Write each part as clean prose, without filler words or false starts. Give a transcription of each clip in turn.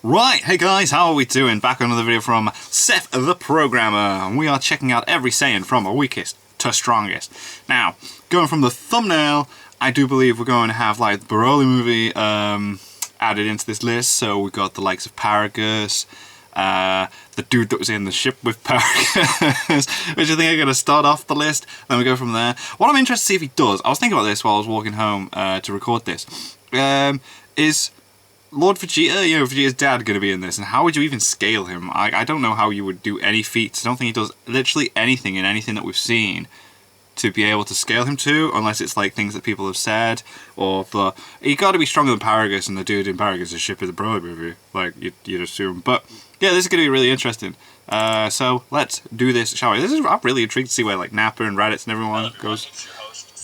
Right, hey guys, how are we doing? Back on another video from Seth the Programmer, and we are checking out every Saiyan from weakest to strongest. Now, going from the thumbnail, I do believe we're going to have like the Broly movie added into this list. So we've got the likes of Paragus, the dude that was in the ship with Paragus, which I think are going to start off the list, then we go from there. What I'm interested to see if he does, I was thinking about this while I was walking home to record this, is Lord Vegeta, Vegeta's dad, going to be in this, and how would you even scale him? I don't know how you would do any feats. I don't think he does literally anything in anything that we've seen to be able to scale him to, unless it's like things that people have said, or he got to be stronger than Paragus, and the dude in Paragus' ship is a Broly movie, like you'd assume. But yeah, this is going to be really interesting. So let's do this, shall we? I'm really intrigued to see where like Nappa and Raditz and everyone goes.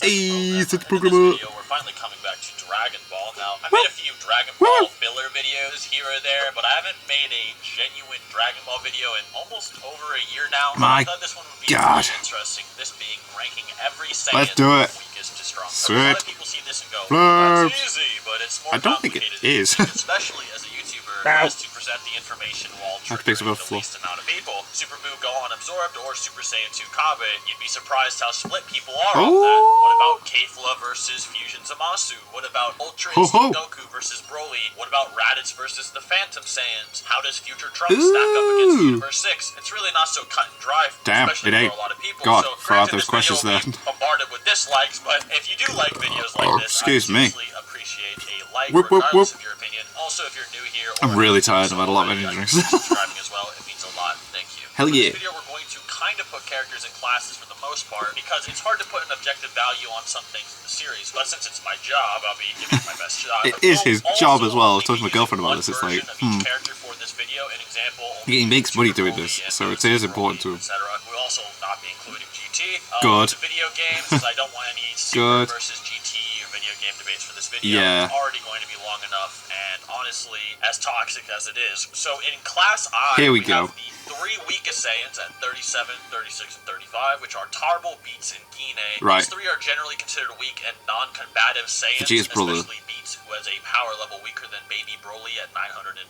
Hey, Seth the Programmer. We're finally coming back to Dragon Ball now. I made a few Dragon Ball filler videos here or there, but I haven't made a genuine Dragon Ball video in almost over a year now. My I thought this one would be really interesting. This being ranking every Saiyan let's do it. Weakest to strong. Sweet. A lot of people see this and go, well, that's easy, but it's more I don't think it is. especially as a YouTuber who has to present the information while triggering the least amount of people. Super Buu Gohan absorbed or Super Saiyan 2 Kabe. You'd be surprised how split people are on that. What about Kefla versus Fusion Zamasu? What about Ultra Instinct Goku versus Broly? What about Raditz versus the Phantom Saiyans? How does Future Trunks stack up against Universe 6? It's really not so cut and dry, especially for a lot of people. God, so throw out those questions there. Bombarded with dislikes, but if you do like videos like this, I seriously appreciate a like, regardless of your opinion. Also, if you're new here, I'm really tired. I've had a lot of energy drinks. Subscribing as well, it means a lot. Thank you. Hell yeah. In this video, we're going to kind of put characters in classes for the most part, because it's hard to put an objective value on some things in the series, but since it's my job, I'll be giving it my best shot. It is his job as well. I was talking to my girlfriend about this. It's like, character for this video, an example, he makes money doing this, so it is important to him. We'll also not be including GT. Good. The video games, because I don't want any Super versus GT or video game debates for this video. Yeah. It's already going to be long enough, and honestly, as toxic as it is. So in Class I, here we go. Have the three weakest Saiyans at 37, 36, and 35, which are Tarble, Beats, and Gine. Right. These three are generally considered weak and non-combative Saiyans, Vegeta's brother. especially Beats, who has a power level weaker than Baby Broly at 920,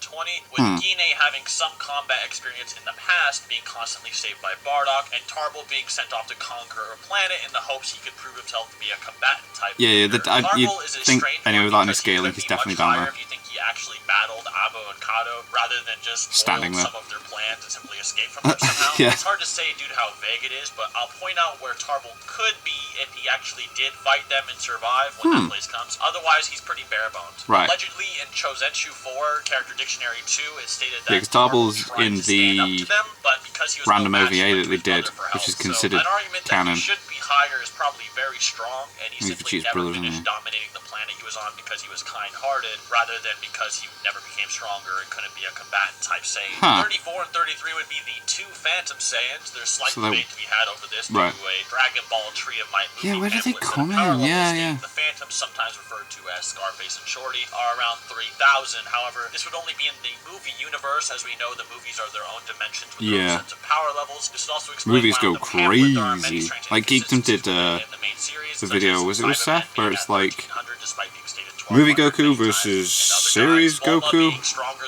with Gine having some combat experience in the past, being constantly saved by Bardock, and Tarble being sent off to conquer a planet in the hopes he could prove himself to be a combatant type. Yeah, you think, anyway, without any scaling, he's definitely down there. If you think he actually battled Avocado rather than just standing there. Some of their plans and simply escape from them somehow. Yeah. It's hard to say due to how vague it is, but I'll point out where Tarble could be if he actually did fight them and survive when that place comes. Otherwise, he's pretty bare bones. Right. Allegedly, in Chosenshu 4, Character Dictionary 2, it stated that Tarble's in the random OVA that they did, which is considered canon. He should be higher is probably very strong, and he simply never brother, finished dominating the planet he was on because he was kind-hearted, rather than because he never became stronger and couldn't be a combatant type Saiyan. 34 and 33 would be the two Phantom Saiyans. There's slight debate to be had over this due to a Dragon Ball Tree of Might movie. Yeah, where did they come in? Yeah. The Phantoms, sometimes referred to as Scarface and Shorty, are around 3,000. However, this would only be in the movie universe, as we know the movies are their own dimensions with their own sets of power levels. This would also explain movies go crazy. Like Geekdom did the video, was it with Seth, where it's like movie Goku versus series Goku,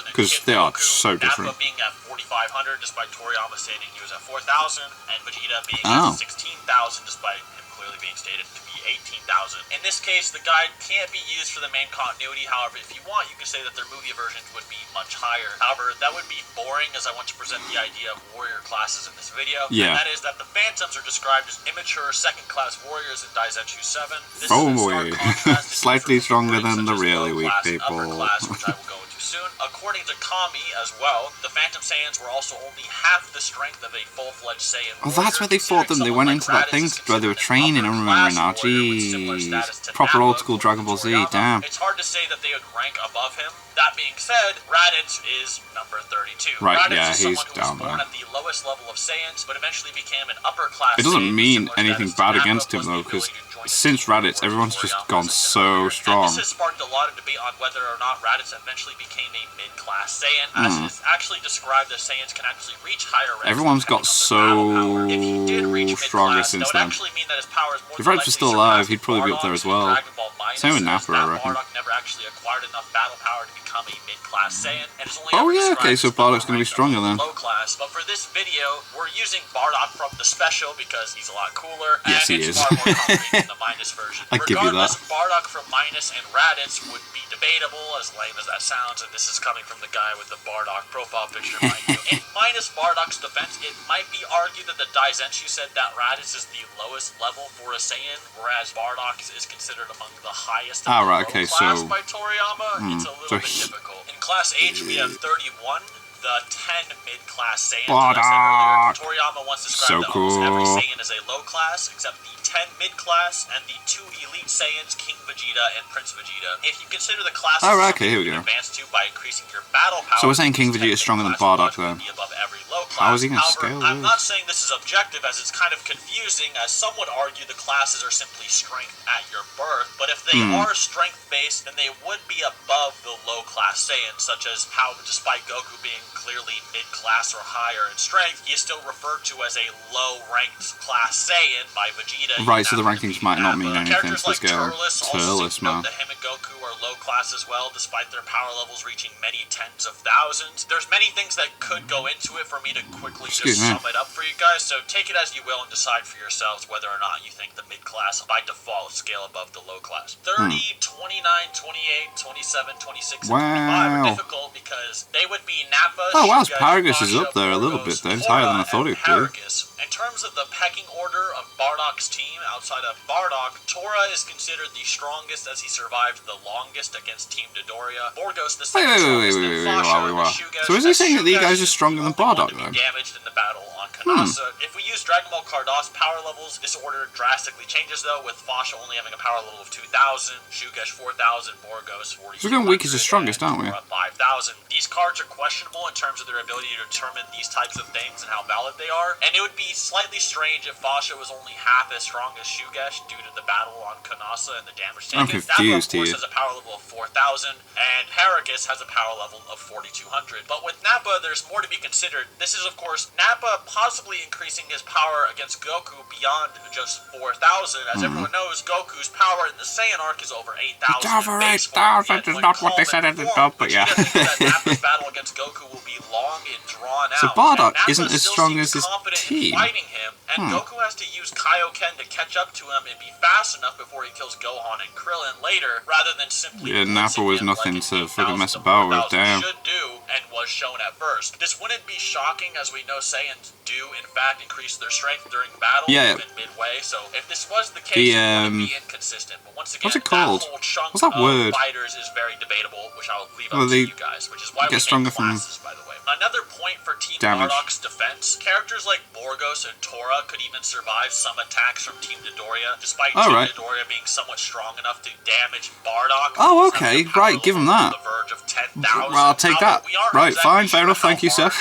because they are so different. Being at 4,500 despite Toriyama stating he was at 4,000, and Vegeta being at 16,000 despite him clearly being stated to be 18,000. In this case, the guide can't be used for the main continuity. However, if you want, you can say that their movie versions would be much higher. However, that would be boring, as I want to present the idea of warrior classes in this video. Yeah. And that is that the Phantoms are described as immature second-class warriors in Daizenshuu 7. This is slightly stronger than the really weak people. Class, which I will go into soon. According to Kami as well, the Phantom Saiyans were also only half the strength of a full-fledged Saiyan. Oh, that's where they fought them. They went into that thing where they were training. I remember now. Jeez, proper old school Dragon Ball Z. Damn. It's hard to say that they would rank above him. That being said, Raditz is number 32. Right, Raditz yeah, is he's down born there. At the lowest level of Saiyans, but eventually became an upper-class. It doesn't mean anything bad against him though, because since Raditz, everyone's just gone so strong. And this has sparked a lot of debate on whether or not Raditz eventually became a mid-class Saiyan, as is actually described as Saiyans can actually reach higher ranks. Everyone's got so stronger since then. If Raditz was still alive, he'd probably be up there as well. minus Same with is Nappa, I that reckon. Bardock never actually acquired enough battle power to become a mid-class Saiyan, and is only Oh ever yeah, okay, described so as Bardock's gonna be stronger then. low class. But for this video, we're using Bardock from the special because he's a lot cooler, Yes, and he it's is. far more concrete than the minus version. I give you that. Regardless, Bardock from minus and Raditz would be debatable, as lame as that sounds, and this is coming from the guy with the Bardock profile picture, mind you. In minus Bardock's defense, it might be argued that the Daizenshu said that Raditz is the lowest level for a Saiyan, whereas Bardock is considered among the highest in right, the okay, class so by Toriyama. It's a little bit difficult. In Class H, we have 31. The 10 mid-class Saiyans that I said earlier. Toriyama once described that almost every Saiyan is a low class, except the 10 mid-class and the 2 elite Saiyans, King Vegeta and Prince Vegeta. If you consider the classes okay, here we go. advance to by increasing your battle power, So we're saying King Vegeta is stronger than Bardock then? Above every low class. How is he going to However, scale I'm this? not saying this is objective, as it's kind of confusing, as some would argue the classes are simply strength at your birth, but if they are strength-based, then they would be above the low-class Saiyans, such as how, despite Goku being clearly mid-class or higher in strength, he is still referred to as a low-ranked class Saiyan by Vegeta. Right, so the rankings might not mean anything to Characters the like scale. Turles Man. that him and Goku are low class as well, despite their power levels reaching many tens of thousands. There's many things that could go into it for me to quickly just sum it up for you guys, so take it as you will and decide for yourselves whether or not you think the mid-class by default scale above the low class. 30, 29, 28, 27, 26, and 25 are difficult because they would be Nappa, Oh wow, Shuga, Paragus is Basha, up there a little Burgos, bit though. It's higher than I thought it would be. Paragus. In terms of the pecking order of Bardock's team, outside of Bardock, Tora is considered the strongest as he survived the longest against Team Dodoria. Borgos the second strongest, then Fasha, So is he saying that these guys are stronger than Bardock then? Damaged in the battle on Kanasa. If we use Dragon Ball Cardos power levels, this order drastically changes though, with Fasha only having a power level of 2,000, Shugesh 4,000, Borgos 4,200. So we're going weakest to strongest, aren't we? 5,000. These cards are questionable in terms of their ability to determine these types of things and how valid they are, and it would be slightly strange if Fasha was only half as strong as Shugesh due to the battle on Kanasa and the damage taken. I'm confused Nappa, of course, here. has a power level of 4,000, and Paragus has a power level of 4,200. But with Nappa, there's more to be considered. This is, of course, Nappa possibly increasing his power against Goku beyond just 4,000. As everyone knows, Goku's power in the Saiyan arc is over 8,000. It's over 8,000 is not what they said at the top, but yeah. Nappa's battle against Goku will be long and drawn out. So Bardock Nappa isn't as still strong seems as his confident team. in fighting him, and Goku has to use Kaioken to catch up to him and be fast enough before he kills Gohan and Krillin later, rather than simply Nappa was nothing like to fucking mess about with, damn. should do and was shown at first. This wouldn't be shocking, as we know Saiyans do in fact increase their strength during battle, even midway. So if this was the case, it wouldn't be inconsistent. But once again, what's it called? that whole chunk What's that of word? fighters is very debatable, which I'll leave up to you guys, which is why we make classes, by the way. Another point for Team Bardock's defense, characters like Borgos and Tora could even survive some attacks from Team Dodoria, despite Team Dodoria being somewhat strong enough to damage Bardock. Oh, okay, right, give him that. The verge of 10,000. Well, I'll take that. Right, fine, fair enough, thank you, sir.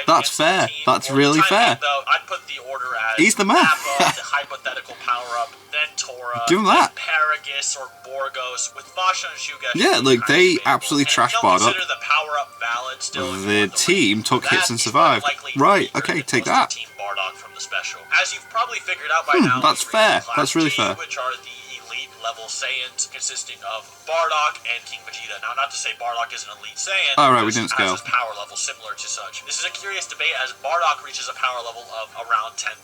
That's fair. That's really fair. Though, I'd put the order as He's the man. Nappa, the hypothetical power-up, then Tora, give him that. Paragus or Borgos, with Fasha and Shugesh. Yeah, like, they absolutely trashed Bardock. The power-up valid still the team took hits and survived. Right, okay, take that. Team Bardock from the special. As you've probably figured out by now, that's fair. That's really fair. Which are the elite level Saiyans, consisting of Bardock and King Vegeta. Now, not to say Bardock is an elite Saiyan. Oh, right, we didn't scale. His power level similar to such. This is a curious debate, as Bardock reaches a power level of around 10,000.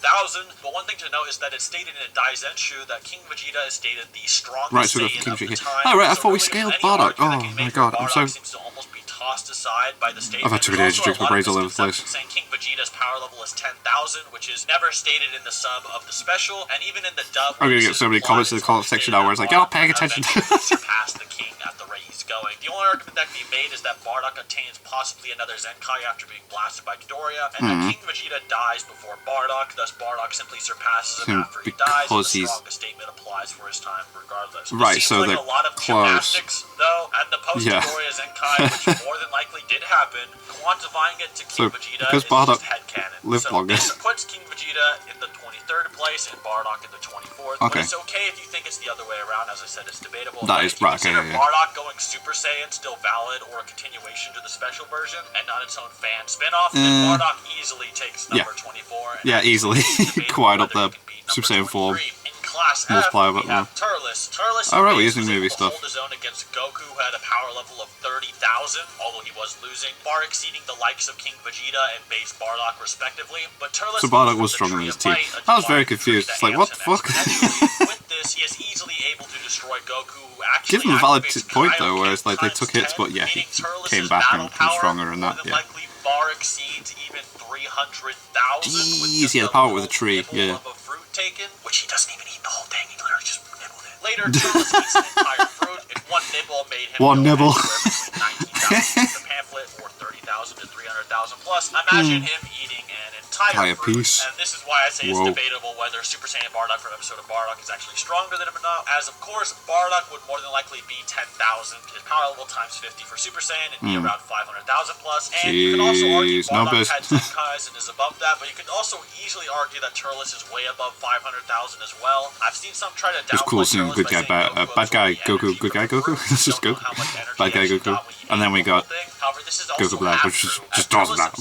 But one thing to note is that it's stated in a Daizenshu that King Vegeta is stated the strongest Saiyan of the time. Oh, right, I thought we scaled Bardock. Oh my god, I'm so... seems to almost be tossed aside by the statement. I've had too many age to drink my brains all over the place. Saying King Vegeta's power level is 10,000, which is never stated in the sub of the special, and even in the dub. I'm gonna get so many comments in the comment section now where it's like, you're not paying attention. Surpass the king at the rate he's going. The only argument that can be made is that Bardock attains possibly another Zenkai after being blasted by Dodoria, and that King Vegeta dies before Bardock, thus Bardock simply surpasses him after he dies, and the strongest statement applies for his time regardless. Right, so like they're a lot of close. gymnastics, though, and the post-Dodoria Zenkai, which more than likely did happen, quantifying it to King Vegeta because is Bardock just headcanon. lived longer. This puts King Vegeta in the 23rd place and Bardock in the 24th. Okay. But it's okay if you think it's the other way around. As I said, it's debatable. That is right. Okay, yeah. Bardock going Super Saiyan still valid, or a continuation to the special version and not its own fan spin-off, then Bardock easily takes number 24. Yeah, easily. Quite up there. Super Saiyan form. In Class F, multiply we a bit have more. Turles. Turles Oh, right, we're using was movie able to stuff. hold his own against Goku, who had a power level of 30,000, although he was losing, far exceeding the likes of King Vegeta and Base Bardock, respectively. But Turles So Bardock was stronger than his team. I was very confused. It's like, what the fuck? With this, he is easily able to destroy Goku, who actually Give them a valid activates point though, Kaioken whereas like they took hits, 10, but yeah, he meaning Turles' came back and battle became power stronger than more that. than Yeah. likely far exceeds even 300,000. Jeez, yeah, the power with a tree. Yeah. Of a fruit taken, which he doesn't even eat the whole thing. He literally just nibbled it. Later, Turles eats an entire fruit, and one nibble made him One nibble. between 19,000 the pamphlet, or 30,000 to 300,000 plus. Imagine him eating an entire fruit, piece. and this is why I say it's debatable whether Super Saiyan Bardock from episode of Bardock is actually stronger than him or not, as of course, Bardock would more than likely be 10,000, his power level times 50 for Super Saiyan, and be around 500,000 plus, and you can also argue Bardock had Zenkais and is above that, but you could also easily argue that Turles is way above 500,000 as well. I've seen some try to downplay It's cool seeing good guy, bad guy Goku, good guy Goku. This is Goku. Bad guy Goku. And then we got Goku Black, which is just does that.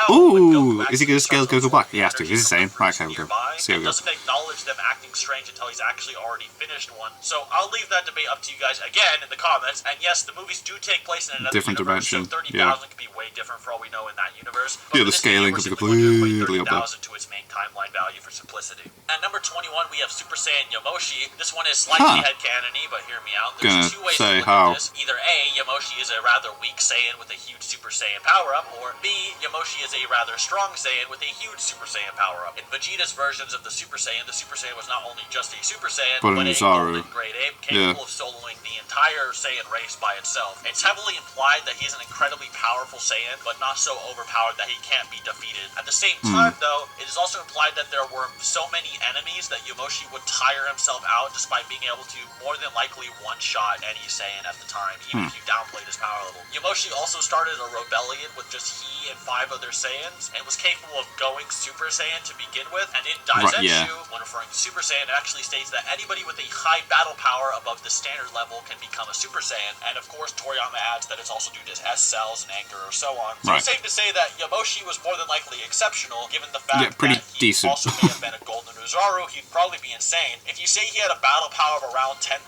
Ooh, is he going to scale Goku Black? He has to. He's insane. Right, okay, we'll go. See how we go. Doesn't acknowledge them acting strange until he's actually already finished one. So I'll leave that debate up to you guys again in the comments. And yes, the movies do take place in another different universe, dimension. So 30,000 could be way different for all we know in that universe. Yeah, the scaling could be completely up there. To its main timeline value for simplicity. At number 21, we have Super Saiyan Yamoshi. This one is slightly headcanon-y, but hear me out. There's two ways to look at this. Either A, Yamoshi is a rather weak Saiyan with a huge Super Saiyan power-up, or B, Yamoshi is a rather strong Saiyan with a huge Super Saiyan power-up. In Vegeta's versions of the Super Saiyan was not only just a Super Saiyan, but a golden great ape capable of soloing the entire Saiyan race by itself. It's heavily implied that he's an incredibly powerful Saiyan, but not so overpowered that he can't be defeated. At the same time, though, it is also implied that there were so many enemies that Yamoshi would tire himself out just by being able to more than likely one-shot any Saiyan at the time, even if you downplayed his power level. Yamoshi also started a rebellion with just he and 5 other Saiyans, and was capable of going Super Saiyan to begin with, and in Daizenshu, when referring to Super Saiyan, it actually states that anybody with a high battle power above the standard level can become a Super Saiyan, and of course Toriyama adds that it's also due to S cells and anger or so on. So it's safe to say that Yamoshi was more than likely exceptional, given the fact that he also may have been a Golden Uzaru. He'd probably be insane. If you say he had a battle power of around 10,000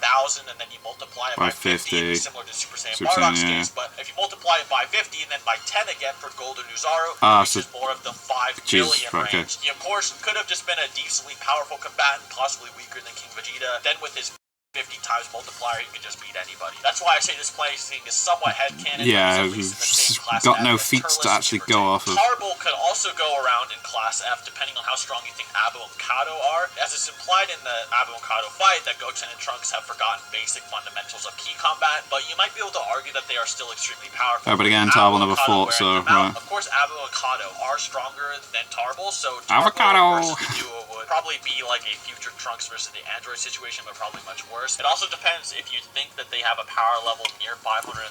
and then you multiply it by 50, similar to Super Saiyan Bardock's case, but if you multiply it by 50 and then by 10 again for Golden Uzaru, which is more of the 5 billion range. He of course could have just been a decently powerful combatant, possibly weaker than King Vegeta. Then with his 50 times multiplier, he could just beat anybody. That's why I say this placing is somewhat headcanon. Yeah, he's got no feats to actually go off of. Tarbell could also go around in Class F, depending on how strong you think Avocado are. As it's implied in the Avocado fight that Goten and Trunks have forgotten basic fundamentals of key combat, but you might be able to argue that they are still extremely powerful. Oh, but again, Tarbell never fought, so right. Of course, Avocado are stronger than Tarbell, so Avocado versus the duo would probably be like a future Trunks versus the Android situation, but probably much worse. It also depends if you think that they have a power level near 530,000,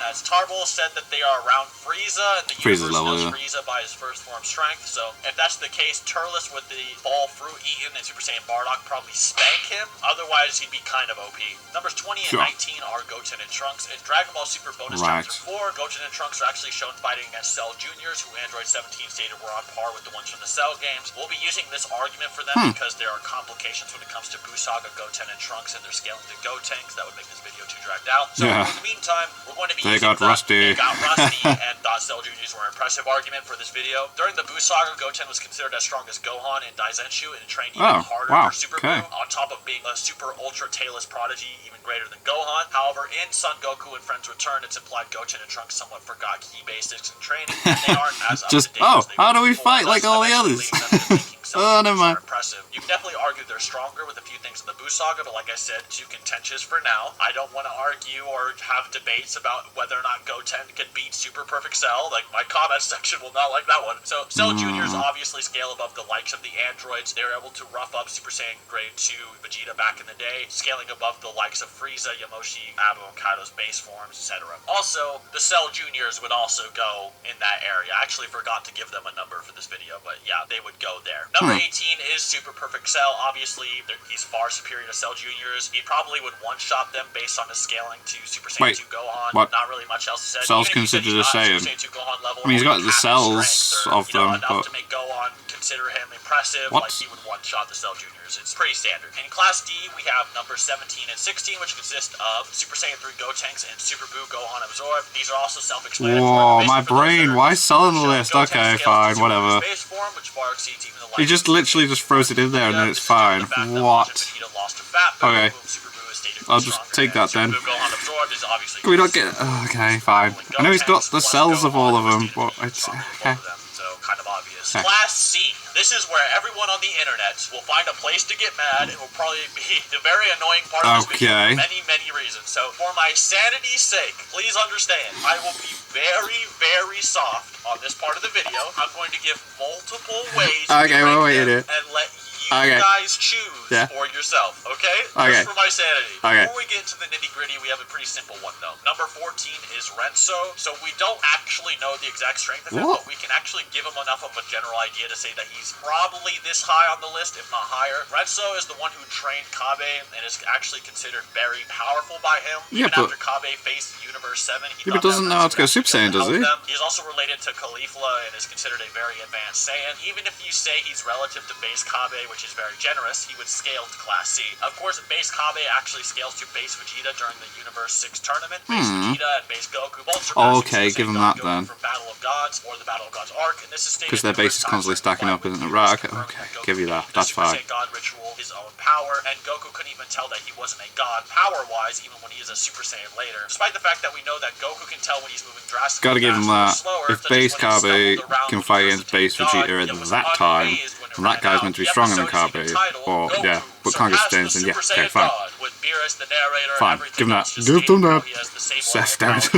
as Tarbell said that they are around Frieza, and the universe knows Frieza by his first form strength, so if that's the case, Turles with the ball fruit eaten and Super Saiyan Bardock probably spank him, otherwise he'd be kind of OP. Numbers 20 and 19 are Goten and Trunks. In Dragon Ball Super Bonus Chapter 4, Goten and Trunks are actually shown fighting against Cell Juniors, who Android 17 stated were on par with the ones from the Cell games. We'll be using this argument for them because there are complications when it comes to Busaga, Goten, and Trunks and their scaling to Gotenks. That would make this video too dragged out. So in the meantime, we're going to be using Rusty. They got Rusty and thought Cell Juniors were an impressive argument for this video. During the Busaga, Goten was considered as strong as Gohan in Daizenshu and trained even harder for Super Buu, on top of being a super ultra tailless prodigy even greater than Gohan. However, in Son Goku and Friends Return, it's implied Goten and Trunks somewhat forgot key basics in training, and they aren't as up to date as they how do were we before. fight like all the others? Never mind. Impressive. You can definitely argue they're stronger with a few things in the Buu Saga, but like I said, too contentious for now. I don't want to argue or have debates about whether or not Goten could beat Super Perfect Cell. Like, my comment section will not like that one. So, Cell Juniors obviously scale above the likes of the androids. They were able to rough up Super Saiyan Grade 2 Vegeta back in the day, scaling above the likes of Frieza, Yamoshi, Avocado's base forms, etc. Also, the Cell Juniors would also go in that area. I actually forgot to give them a number for this video, but yeah, they would go there. Number 18 is Super Perfect Cell. Obviously, he's far superior to Cell Juniors. He probably would one-shot them based on his scaling to Super Saiyan 2 Gohan. Not really much else to say. Cell's considered a Saiyan. Super Saiyan 2 Gohan level, I mean, he's got the cells of them, enough to make Gohan consider him impressive, like he would one-shot the Cell Juniors. It's pretty standard. In Class D, we have numbers 17 and 16, which consist of Super Saiyan 3 Gotenks and Super Buu Gohan Absorb. These are also self-explanatory. Whoa, my brain, why is Cell on the list? Okay, fine, whatever. Form, which far exceeds even the he just literally just throws it in there and then it's fine. What? Okay. I'll just take that then. Can we not get... Oh, okay, fine. I know he's got the cells of all of them, but it's... Okay. Kind of obvious. Class C. This is where everyone on the internet will find a place to get mad. It will probably be the very annoying part of this video for many, many reasons. So, for my sanity's sake, please understand, I will be very, very soft on this part of the video. I'm going to give multiple ways to and let you guys choose for yourself, okay? Just for my sanity. Before we get into the nitty-gritty, we have a pretty simple one, though. Number 14 is Renzo, so we don't actually know the exact strength of him, but we can actually give him enough of a general idea to say that he's probably this high on the list, if not higher. Renzo is the one who trained Kabe and is actually considered very powerful by him. Even after Kabe faced Universe 7, he doesn't know how to go Super Saiyan, does he? He's also related to Caulifla and is considered a very advanced Saiyan. Even if you say he's relative to base Kabe, which is very generous, he would scale to Class C. Of course, base Kabe actually scales to base Vegeta during the Universe 6 tournament. Base Vegeta and base Goku both surpass give him that then. From Battle of Gods or the Battle of Gods arc, and this is because their base is constantly stacking up, isn't it? Right, okay, give you that. That's fine. God ritual his own power, and Goku couldn't even tell that he wasn't a god power-wise, even when he is a Super Saiyan later. Despite the fact that we know that Goku can tell when he's moving drastically. Gotta give him that. If base Kabe can fight against base Vegeta at that time, and that guy's meant to be stronger than Kabe, or but can't get stands, then okay, fine. Fine, give him that. Give him that. Seth, damn it.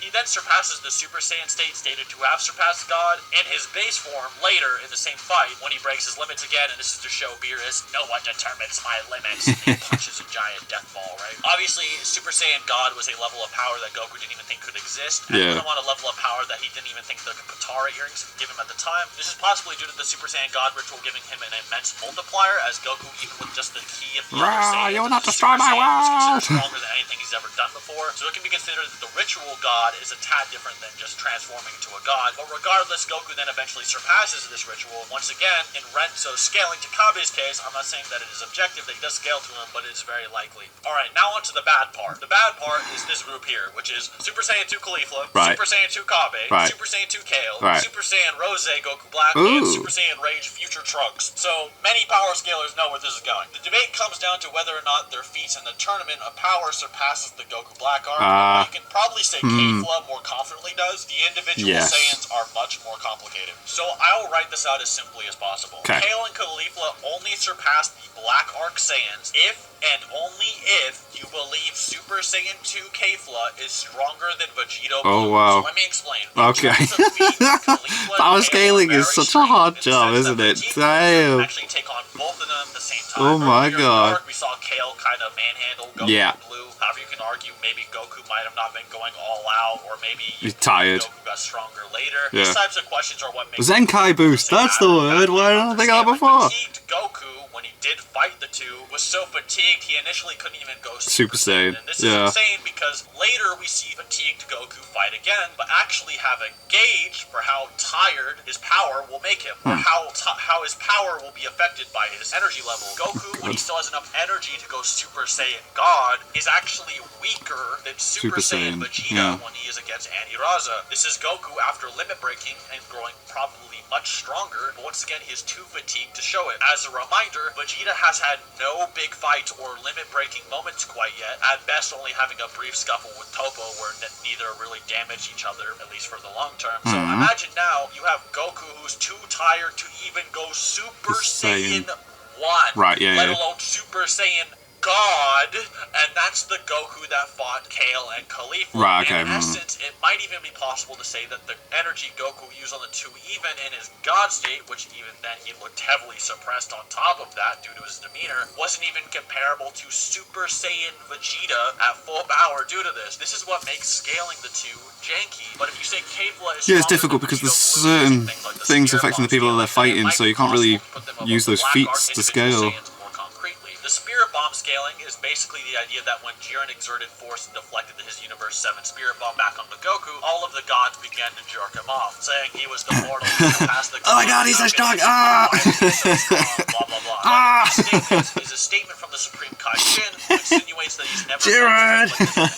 He then surpasses the Super Saiyan state stated to have surpassed God in his base form later in the same fight when he breaks his limits again, and this is to show Beerus, no one determines my limits. He punches a giant death ball, right? Obviously, Super Saiyan God was a level of power that Goku didn't even think could exist, and even on a level of power that he didn't even think the Katara earrings could give him at the time. This is possibly due to the Super Saiyan God ritual giving him an immense multiplier, as Goku, even with just the key of the other Saiyans, you will not destroy my world! Stronger than anything he's ever done before, so it can be considered that the ritual God is a tad different than just transforming into a god. But regardless, Goku then eventually surpasses this ritual. Once again, in Renzo scaling to Kabe's case, I'm not saying that it is objective that he does scale to him, but it is very likely. Alright, now on to the bad part. The bad part is this group here, which is Super Saiyan 2 Caulifla, Super Saiyan 2 Kabe, Super Saiyan 2 Kale, Super Saiyan Rose Goku Black, and Super Saiyan Rage Future Trunks. So, many power scalers know where this is going. The debate comes down to whether or not their feats in the tournament of power surpasses the Goku Black arc. You can probably say Kefla more confidently does. The individual Saiyans are much more complicated. So I'll write this out as simply as possible. Kale and Caulifla only surpass the Black Arc Saiyans if and only if you believe Super Saiyan 2 Kefla is stronger than Vegito Blue. So let me explain. Power scaling is such a hard job, isn't it? Damn. Actually take on both of them at the same time. Oh my god. We saw Kale kind of manhandle Goku Blue. However, you can argue maybe Goku might have not been going all out, or maybe he's tired. Goku got stronger later. These types of questions are what make Zenkai boost, that's the word. Why didn't I think of that before? Goku, when he did fight the two, was so fatigued he initially couldn't even go Super Saiyan. And this is insane because later we see fatigued Goku fight again, but actually have a gauge for how tired his power will make him, or how his power will be affected by his energy level. Goku, when he still has enough energy to go Super Saiyan God, is actually weaker than Super Saiyan Vegeta when he is against Aniraza. This is Goku after limit breaking and growing probably much stronger, but once again he is too fatigued to show it. As a reminder, Vegeta has had no big fights or limit breaking moments quite yet, at best only having a brief scuffle with Toppo where neither really damaged each other, at least for the long term. So imagine now you have Goku who's too tired to even go Super Saiyan 1, let alone Super Saiyan God, and that's the Goku that fought Kale and Caulifla. In essence, it might even be possible to say that the energy Goku used on the two, even in his God state, which even then he looked heavily suppressed on top of that due to his demeanor, wasn't even comparable to Super Saiyan Vegeta at full power due to this. This is what makes scaling the two janky. But if you say Kefla is it's difficult because there's certain things affecting the people that they're fighting, so you can't really use those feats to scale. The Spirit Bomb bomb scaling is basically the idea that when Jiren exerted force and deflected his Universe 7 Spirit Bomb back onto Goku, all of the gods began to jerk him off, saying he was the mortal who surpassed the gods. Oh my god, he's so strong! Ah! Blah, blah, blah. Ah! This statement is a statement from the Supreme Kaijin, who insinuates that he's never Jiren!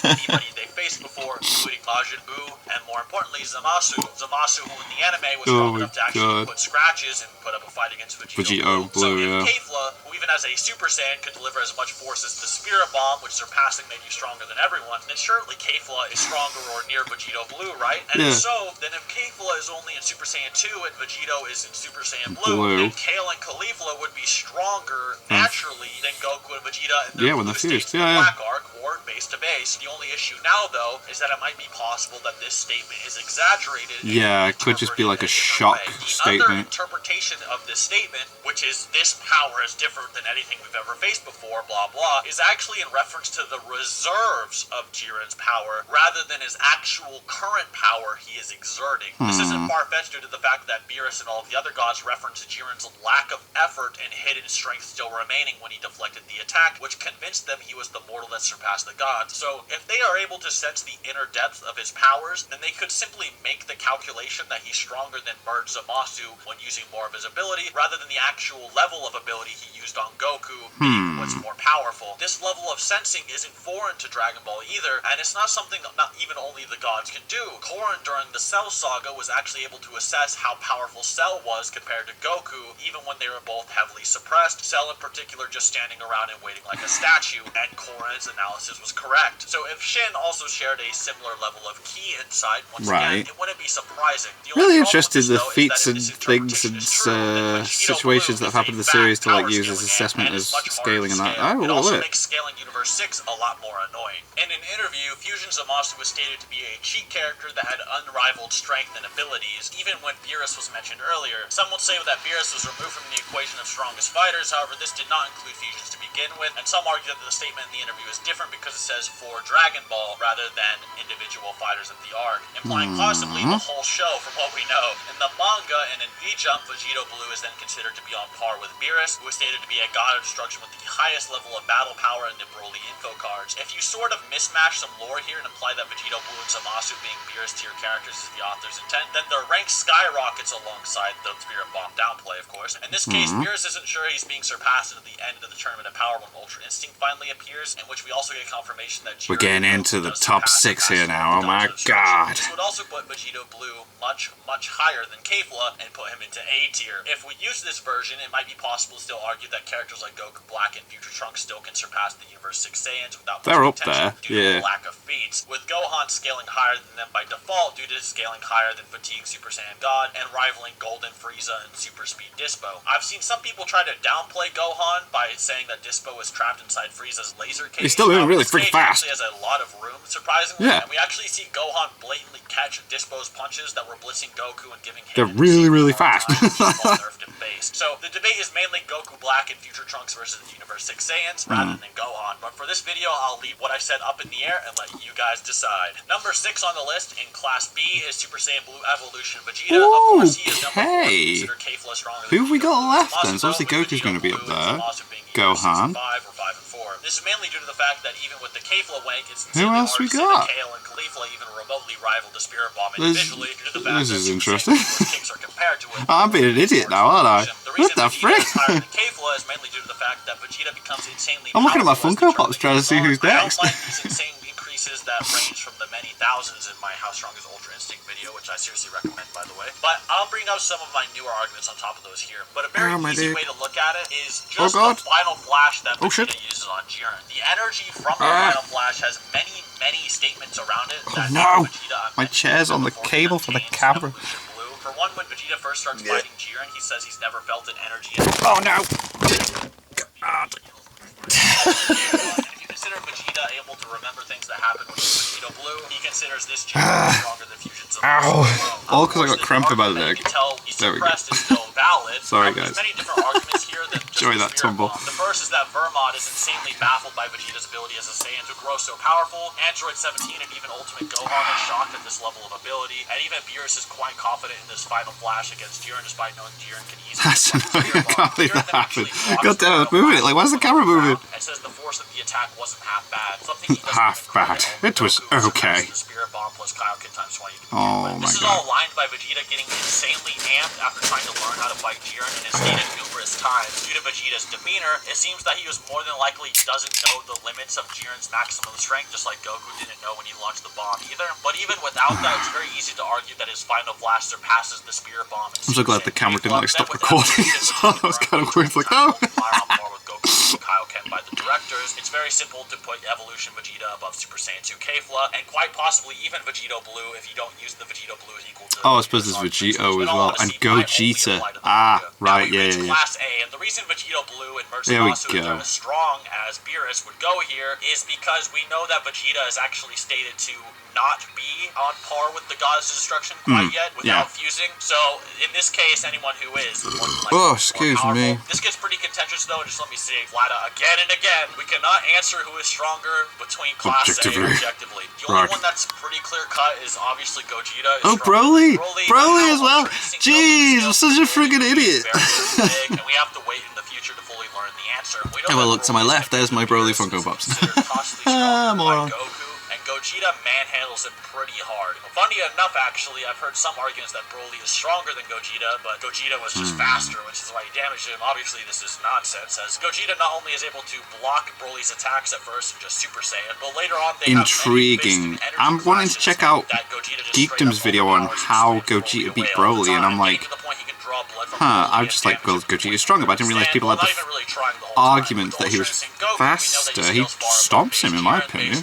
anybody they faced before, including Majin Buu, and more importantly, Zamasu. Zamasu, who in the anime was strong enough to actually put scratches and put up a fight against Vegito Blue. So if Kefla, who even as a Super Saiyan could deliver as much force as the Spirit Bomb, which surpassing made you stronger than everyone, then surely Kefla is stronger or near Vegito Blue, right? And if so, then if Kefla is only in Super Saiyan 2 and Vegito is in Super Saiyan Blue, then Kale and Caulifla would be stronger naturally than Goku and Vegeta in their when blue they're fused. states in the Black Arc or base to base. The only issue now, though, is that it might be possible that this statement is exaggerated. Yeah, it could just be like a shock statement. Other interpretation of this statement, which is this power is different than anything we've ever faced before, blah blah, is actually in reference to the reserves of Jiren's power rather than his actual current power he is exerting. This isn't far-fetched due to the fact that Beerus and all of the other gods reference Jiren's lack of effort and hidden strength still remaining when he deflected the attack, which convinced them he was the mortal that surpassed the gods. So if they are able to sense the inner depth of his powers, then they could simply make the calculation that he's stronger than Merge Zamasu when using more of his ability, rather than the actual level of ability he used on Goku being what's more powerful. This level of sensing isn't foreign to Dragon Ball either, and it's not something that not even only the gods can do. Korin during the Cell Saga was actually able to assess how powerful Cell was compared to Goku, even when they were both heavily suppressed. Cell in particular just standing around and waiting like a statue, and Korin's analysis was correct. So if Shin also shared a similar level of key insight, once again, it wouldn't be surprising. Really interested in the feats and things and situations that have happened in the series to like use as assessment as scaling and that. It also makes scaling Universe 6 a lot more annoying. In an interview, Fusion Zamasu was stated to be a cheat character that had unrivaled strength and abilities, even when Beerus was mentioned earlier. Some will say that Beerus was removed from the equation of strongest fighters, however this did not include fusions to begin with, and some argue that the statement in the interview is different because it says for Dragon Ball rather than individual fighters of the arc, implying possibly the whole show from what we know. In the manga and in V-Jump, Vegito Blue is then considered to be on par with Beerus, who is stated to be a god of destruction with the highest level of battle power in the Broly info cards. If you sort of mismatch some lore here and imply that Vegito Blue and Zamasu being Beerus tier characters is the author's intent, then their rank skyrockets alongside the Spirit Bomb downplay, of course. In this case, Beerus isn't sure he's being surpassed at the end of the Tournament of Power when Ultra Instinct finally appears, in which we also get confirmation that we're getting into the top 6 here now. Oh my god. This would also put Vegito Blue much higher than Kefla and put him into A tier. If we use this version, it might be possible to still argue that characters like Goku Black and Future Trunks still can surpass the Universe 6 Saiyans without they're up there, due to the lack of feats, with Gohan scaling higher than them by default due to scaling higher than Fatigue Super Saiyan God and rivaling Golden Frieza and Super Speed Dispo. I've seen some people try to downplay Gohan by saying that Dispo is trapped inside Frieza's laser cage. He's still moving really freaking fast. He has a lot of room, surprisingly, and we actually see Gohan blatantly catch Dispo's punches that were blitzing Goku and giving him... They're really fast. So the debate is mainly Goku Black and Future Trunks versus the Universe 6 Saiyans rather than Gohan. But for this video, I'll leave what I said up in the air and let you guys decide. Number 6 on the list in Class B is Super Saiyan Blue Evolution Vegeta. Of course, he is number 4. Consider Kefla stronger than who have we got left then? So obviously Goku's going to be up there. Gohan. 5 or 5 and 4. This is mainly due to the fact that even with the Kefla wank, it's who else we got? Kale and Caulifla even remotely rival the Spirit Bomb individually due to the fact this is that interesting. kicks are compared to it. I'm being an idiot now, aren't I? What the frick? Kefla is mainly due to the fact that Vegeta becomes insanely I'm looking at my Funko Pops trying to see who's next. I don't like these insane increases that range from the many thousands in my How Strong is Ultra Instinct video, which I seriously recommend, by the way. But I'll bring out some of my newer arguments on top of those here. But a very easy way to look at it is just the final flash that Vegeta uses on Jiren. The energy from the final flash has many statements around it that Vegeta... My chair's on the cable for the camera. For one, when Vegeta first starts fighting Jiren, he says he's never felt an energy... Oh no! God. If you consider Vegeta able to remember things that happened when he was Vegito Blue, he considers this Jiren stronger than Fusion Zamasu. Ow! All because I got cramp in my leg. There we go. Sorry, guys. Many different arguments here than just Enjoy that tumble. The first is that Vermont is insanely baffled by Vegeta's ability as a Saiyan to grow so powerful. Android 17 and even Ultimate Gohan are shocked at this level of ability, and even Beerus is quite confident in this final flash against Jiren, despite knowing Jiren can easily. That's annoying. I can't believe that happened. God damn it, moving it. Like, why is the camera moving? And says the force of the attack wasn't half bad. Something he doesn't Half bad. It was okay. The Spirit Bomb plus Kaioken times 20. Oh my This is all lined by Vegeta getting insanely amped after trying to learn how to fight Jiren and has stated numerous times. Due to Vegeta's demeanor, it seems that he was more than likely doesn't know the limits of Jiren's maximum strength, just like Goku didn't know when he launched the bomb either. But even without that, it's very easy to argue that his final flash surpasses the Spirit Bomb. I'm so glad the camera didn't like stop recording. So I was kind of weird, like, no. Kaioken by the directors. It's very simple to put Evolution Vegeta above Super Saiyan 2 Kefla, and quite possibly even Vegito Blue if you don't use the Vegito Blue is equal to... Oh, I suppose there's Vegito as well, and Gogeta. Ah, right, yeah. Class A, and the reason Vegito Blue and There we Merciless go. as strong as Beerus would go here is because we know that Vegeta is actually stated to not be on par with the Goddess of Destruction quite yet without fusing. So, in this case, anyone who is more than likely Oh, excuse more me. powerful. This gets pretty contentious though, and just let me say flat out again and again, we cannot answer who is stronger between Class A and objectively. The only one that's pretty clear cut is obviously Gogeta. Oh, Broly! Broly as well! Jeez, I'm such a friggin' idiot! Very big, and we have to wait in the future to fully learn the answer. We Have a look to my left, there's my Broly Funko Pops. Moron. Gogeta manhandles him pretty hard. Funny enough, actually, I've heard some arguments that Broly is stronger than Gogeta, but Gogeta was just faster, which is why he damaged him. Obviously, this is nonsense, as Gogeta not only is able to block Broly's attacks at first and just Super Saiyan, but later on they Intriguing. I'm wanting to check out Geekdom's video on how Gogeta beat Broly, and I'm like, I just like, well, Gogeta's stronger, but I didn't realize people had the argument that he was faster. He stomps him, in my opinion.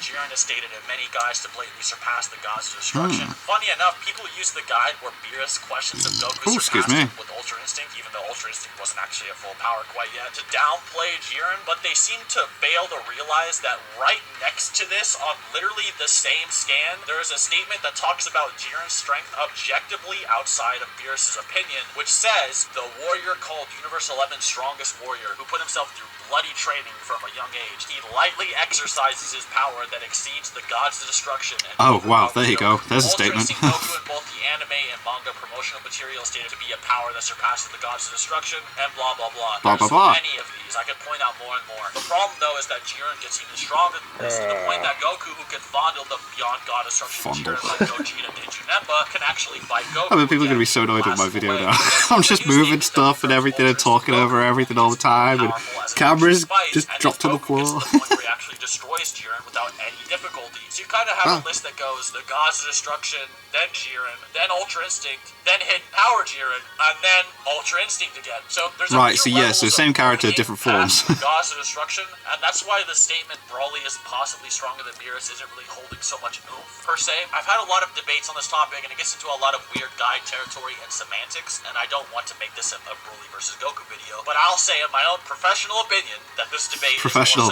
Many guides to blatantly surpass the Gods of Destruction. Funny enough, people use the guide where Beerus questions if Goku surpassed him with Ultra Instinct, even though Ultra Instinct wasn't actually at full power quite yet, to downplay Jiren, but they seem to fail to realize that right next to this, on literally the same scan, there is a statement that talks about Jiren's strength objectively outside of Beerus' opinion, which says, the warrior called Universe 11's strongest warrior, who put himself through bloody training from a young age. He lightly exercises his power that exceeds the Gods of Destruction. And oh, wow, there you go. There's a statement. Goku in both the anime and manga promotional material stated to be a power that surpasses the Gods of Destruction, and blah, blah, blah. There's many of these. I could point out more and more. The problem, though, is that Jiren gets even stronger than this, to the point that Goku, who could fondle the Beyond God Destruction Jiren like Gogeta did Janemba, can actually fight Goku. I mean, people are going to be so annoyed with my video now. I'm just moving stuff and everything and talking over everything all the time, and cameras just dropped to the floor. He actually destroys Jiren without any difficulty. So you kind of have a list that goes the Gods of Destruction, then Jiren, then Ultra Instinct, then Hidden Power Jiren, and then Ultra Instinct again. So there's so same character, different forms. Gods of Destruction, and that's why the statement Broly is possibly stronger than Beerus isn't really holding so much oomph per se. I've had a lot of debates on this topic, and it gets into a lot of weird guide territory and semantics, and I don't want to make this a Broly versus Goku video, but I'll say in my own professional opinion that this debate is more so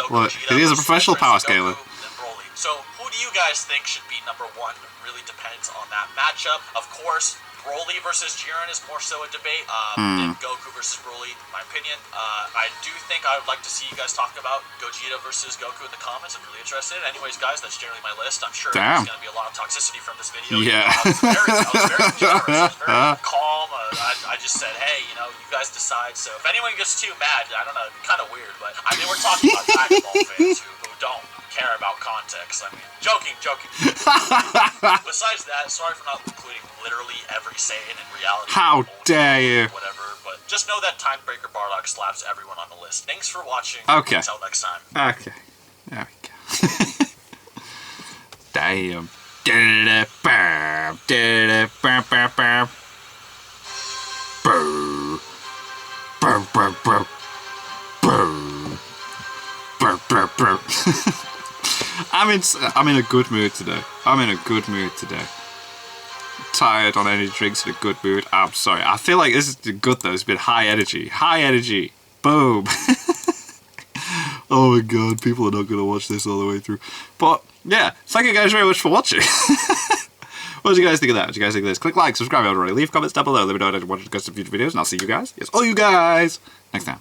it is a professional power scaler. So, who do you guys think should be number one? It really depends on that matchup. Of course, Broly versus Jiren is more so a debate than Goku versus Broly, in my opinion. I do think I would like to see you guys talk about Gogeta versus Goku in the comments. I'm really interested. Anyways, guys, that's generally my list. I'm sure there's going to be a lot of toxicity from this video. Yeah. I was very generous. I was very calm. I just said, hey, you guys decide. So if anyone gets too mad, I don't know, kind of weird, but I mean, we're talking about Dragon Ball fans who don't care about context. I mean, joking. Besides that, sorry for not including literally every Saiyan in reality. How dare you? Whatever, but just know that Timebreaker Bardock slaps everyone on the list. Thanks for watching. Okay. Until next time. Okay. There we go. I'm in a good mood today. Tired on energy drinks, in a good mood. I'm sorry. I feel like this is good though. It's been high energy. Boom. Oh my god, people are not going to watch this all the way through. But yeah, thank you guys very much for watching. What did you guys think of that? What did you guys think of this? Click like, subscribe if you haven't already. Leave comments down below. Let me know what you want to go to future videos, and I'll see you guys. Yes, all you guys next time.